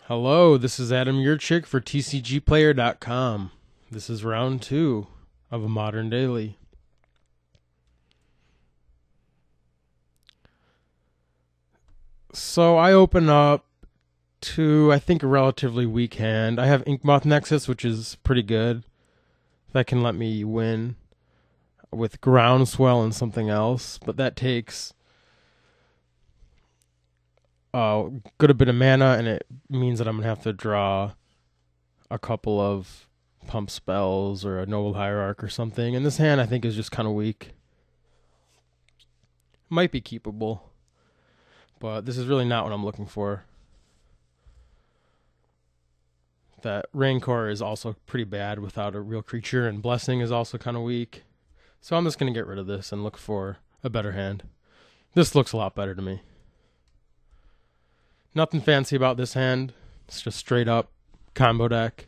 Hello, this is Adam Yurchik for TCGplayer.com. This is round 2 of a Modern Daily. So I open up to, I think, a relatively weak hand. I have Inkmoth Nexus, which is pretty good. That can let me win with Groundswell and something else, but that takes a good bit of mana, and it means that I'm going to have to draw a couple of pump spells or a Noble Hierarch or something. And this hand, I think, is just kind of weak. Might be keepable, but this is really not what I'm looking for. That Rancor is also pretty bad without a real creature, and Blessing is also kind of weak. So I'm just going to get rid of this and look for a better hand. This looks a lot better to me. Nothing fancy about this hand. It's just straight up combo deck.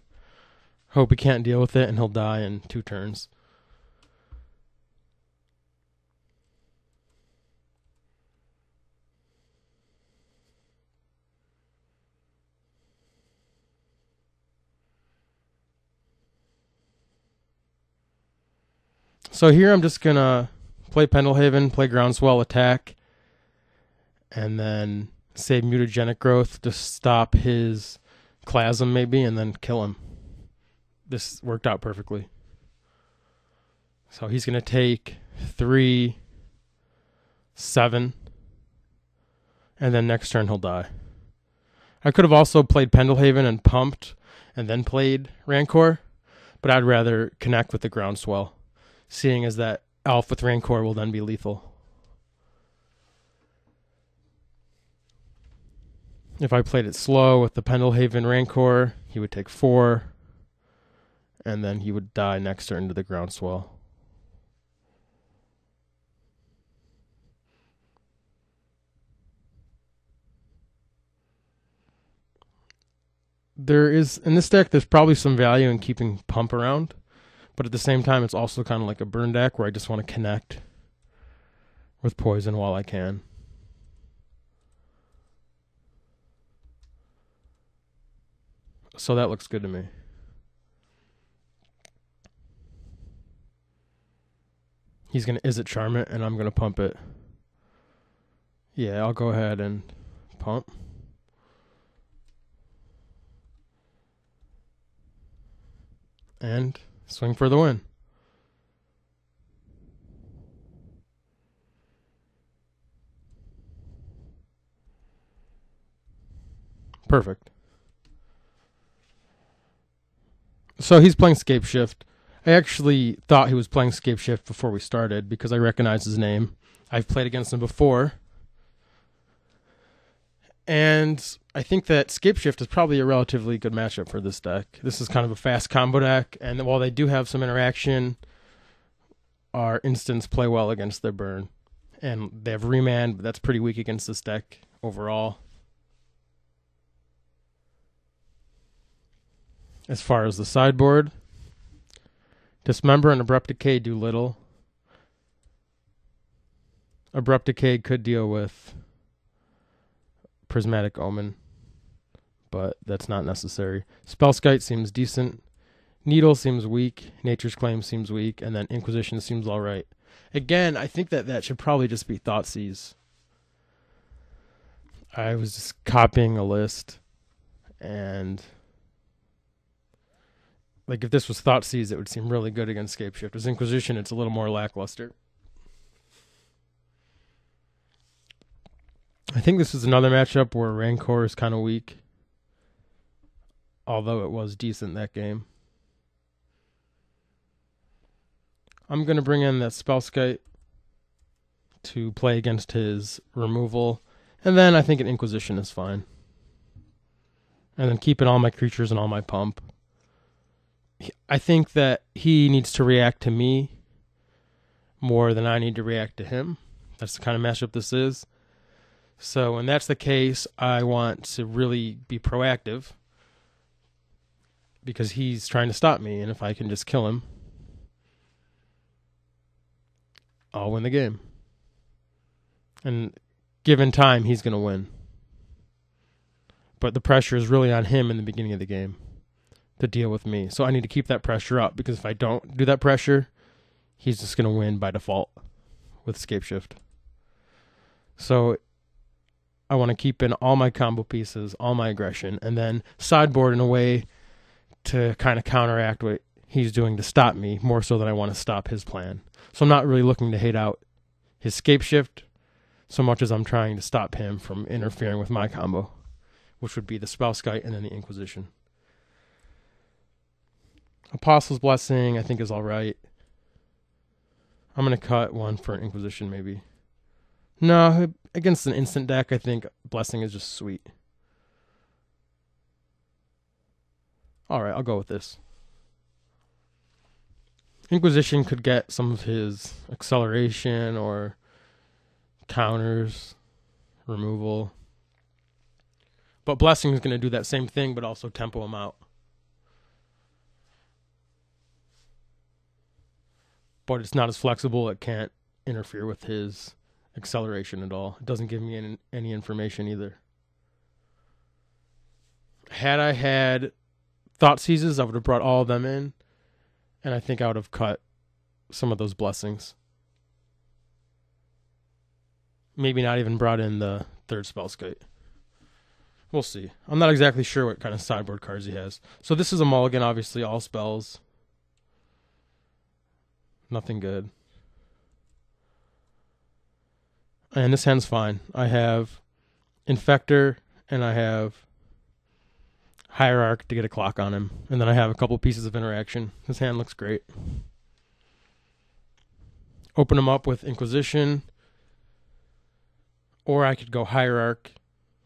Hope he can't deal with it and he'll die in 2 turns. So here I'm just going to play Pendelhaven, play Groundswell, attack, and then save Mutagenic Growth to stop his Clasm maybe, and then kill him. This worked out perfectly. So he's going to take 3, 7, and then next turn he'll die. I could have also played Pendelhaven and pumped and then played Rancor, but I'd rather connect with the Groundswell, seeing as that Elf with Rancor will then be lethal. If I played it slow with the Pendelhaven Rancor, he would take 4, and then he would die next turn to the Groundswell. There is, in this deck, there's probably some value in keeping Pump around, but at the same time, it's also kind of like a burn deck where I just want to connect with poison while I can. So that looks good to me. He's going to Izzet Charm it, and I'm going to pump it. Yeah, I'll go ahead and pump. And swing for the win. Perfect. So he's playing Scapeshift. I actually thought he was playing Scapeshift before we started because I recognized his name. I've played against him before. And I think that Scapeshift is probably a relatively good matchup for this deck. This is kind of a fast combo deck, and while they do have some interaction, our instants play well against their burn. And they have Remand, but that's pretty weak against this deck overall. As far as the sideboard, Dismember and Abrupt Decay do little. Abrupt Decay could deal with Prismatic Omen, but that's not necessary. Spellskite seems decent. Needle seems weak. Nature's Claim seems weak. And then Inquisition seems alright. Again, I think that should probably just be Thoughtseize. I was just copying a list, and like if this was Thoughtseize, it would seem really good against Scapeshift. As Inquisition, it's a little more lackluster. I think this is another matchup where Rancor is kind of weak, although it was decent that game. I'm going to bring in that Spellskite to play against his removal, and then I think an Inquisition is fine. And then keeping all my creatures and all my pump. I think that he needs to react to me more than I need to react to him. That's the kind of matchup this is. So when that's the case, I want to really be proactive because he's trying to stop me, and if I can just kill him, I'll win the game. And given time, he's going to win. But the pressure is really on him in the beginning of the game to deal with me. So I need to keep that pressure up, because if I don't do that pressure, he's just going to win by default with Scapeshift. So I want to keep in all my combo pieces, all my aggression, and then sideboard in a way to kind of counteract what he's doing to stop me, more so than I want to stop his plan. So I'm not really looking to hate out his Scapeshift so much as I'm trying to stop him from interfering with my combo, which would be the Spellskite and then the Inquisition. Apostle's Blessing, I think, is all right. I'm going to cut one for an Inquisition, maybe. No, against an instant deck, I think Blessing is just sweet. All right, I'll go with this. Inquisition could get some of his acceleration or counters, removal. But Blessing is going to do that same thing, but also tempo him out. But it's not as flexible. It can't interfere with his acceleration at all. It doesn't give me any information either. Had I had Thought Seizes, I would have brought all of them in, and I think I would have cut some of those blessings. Maybe not even brought in the third Spellskite. We'll see. I'm not exactly sure what kind of sideboard cards he has. So this is a mulligan, obviously, all spells. Nothing good. And this hand's fine. I have Infector, and I have Hierarch to get a clock on him. And then I have a couple pieces of interaction. This hand looks great. Open him up with Inquisition. Or I could go Hierarch,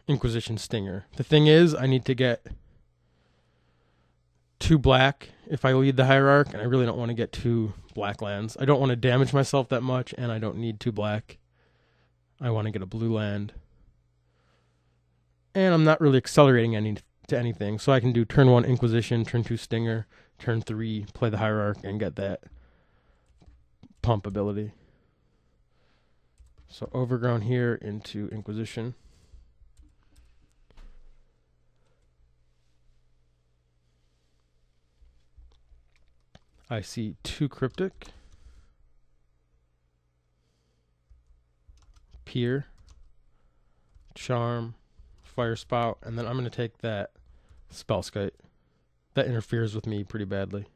Inquisition, Stinger. The thing is, I need to get 2 black if I lead the Hierarch, and I really don't want to get 2 black lands. I don't want to damage myself that much, and I don't need 2 black. I want to get a blue land. And I'm not really accelerating to anything, so I can do turn 1 Inquisition, turn 2 Stinger, turn 3 play the Hierarch, and get that pump ability. So Overgrown here into Inquisition. I see 2 Cryptic. Pier. Charm. Fire Spout. And then I'm going to take that Spellskite. That interferes with me pretty badly.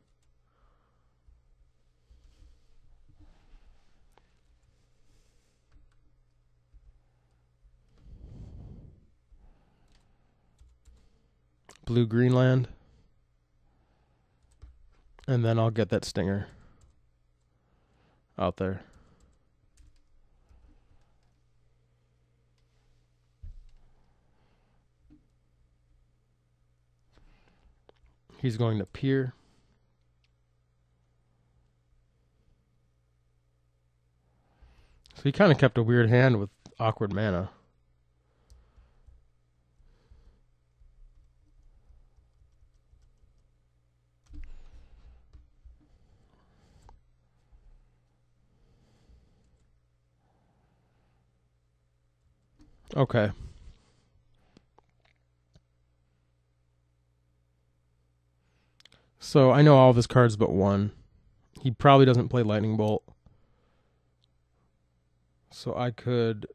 Blue Greenland. And then I'll get that Stinger out there. He's going to Pier. So he kind of kept a weird hand with awkward mana. Okay. So I know all of his cards but one. He probably doesn't play Lightning Bolt. So I could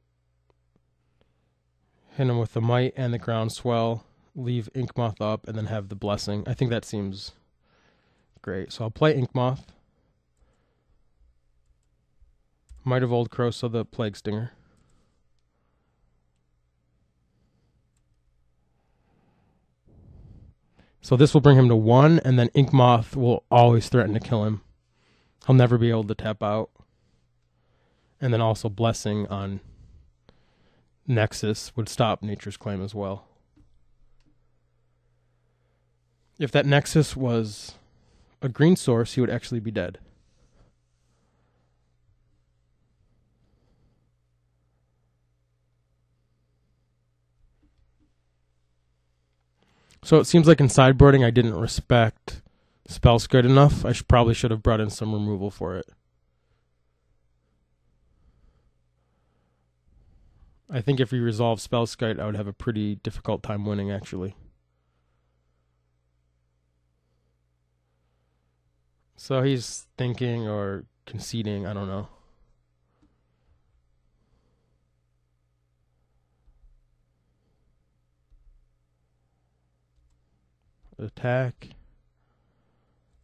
hit him with the Might and the Groundswell, leave Inkmoth up, and then have the Blessing. I think that seems great. So I'll play Inkmoth. Might of Old Crow, so the Plague Stinger. So this will bring him to 1, and then Inkmoth will always threaten to kill him. He'll never be able to tap out. And then also Blessing on Nexus would stop Nature's Claim as well. If that Nexus was a green source, he would actually be dead. So it seems like in sideboarding I didn't respect spells good enough. I probably should have brought in some removal for it. I think if he resolved Spellskite, I would have a pretty difficult time winning, actually. So he's thinking or conceding, I don't know. Attack.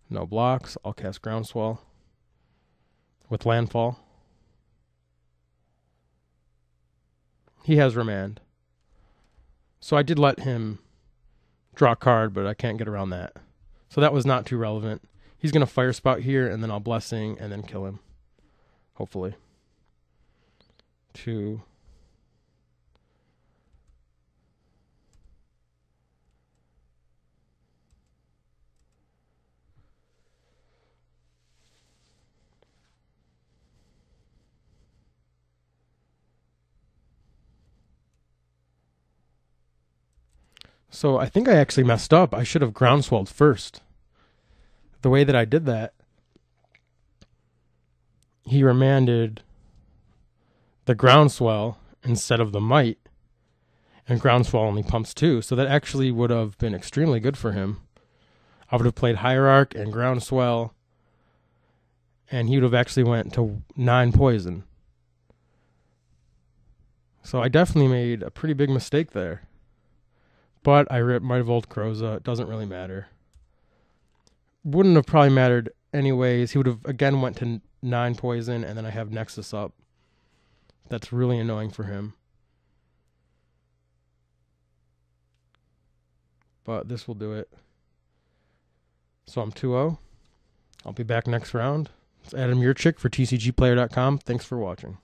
No blocks. I'll cast Groundswell with Landfall. He has Remand. So I did let him draw a card, but I can't get around that. So that was not too relevant. He's going to Fire Spout here, and then I'll Blessing, and then kill him. Hopefully. 2. So I think I actually messed up. I should have Groundswelled first. The way that I did that, he remanded the Groundswell instead of the Might, and Groundswell only pumps 2, so that actually would have been extremely good for him. I would have played Hierarch and Groundswell, and he would have actually went to 9 poison. So I definitely made a pretty big mistake there. But I might have Old Croza. It doesn't really matter. Wouldn't have probably mattered anyways. He would have again went to 9 poison, and then I have Nexus up. That's really annoying for him. But this will do it. So I'm 2-0. I'll be back next round. It's Adam Yurchik for TCGplayer.com. Thanks for watching.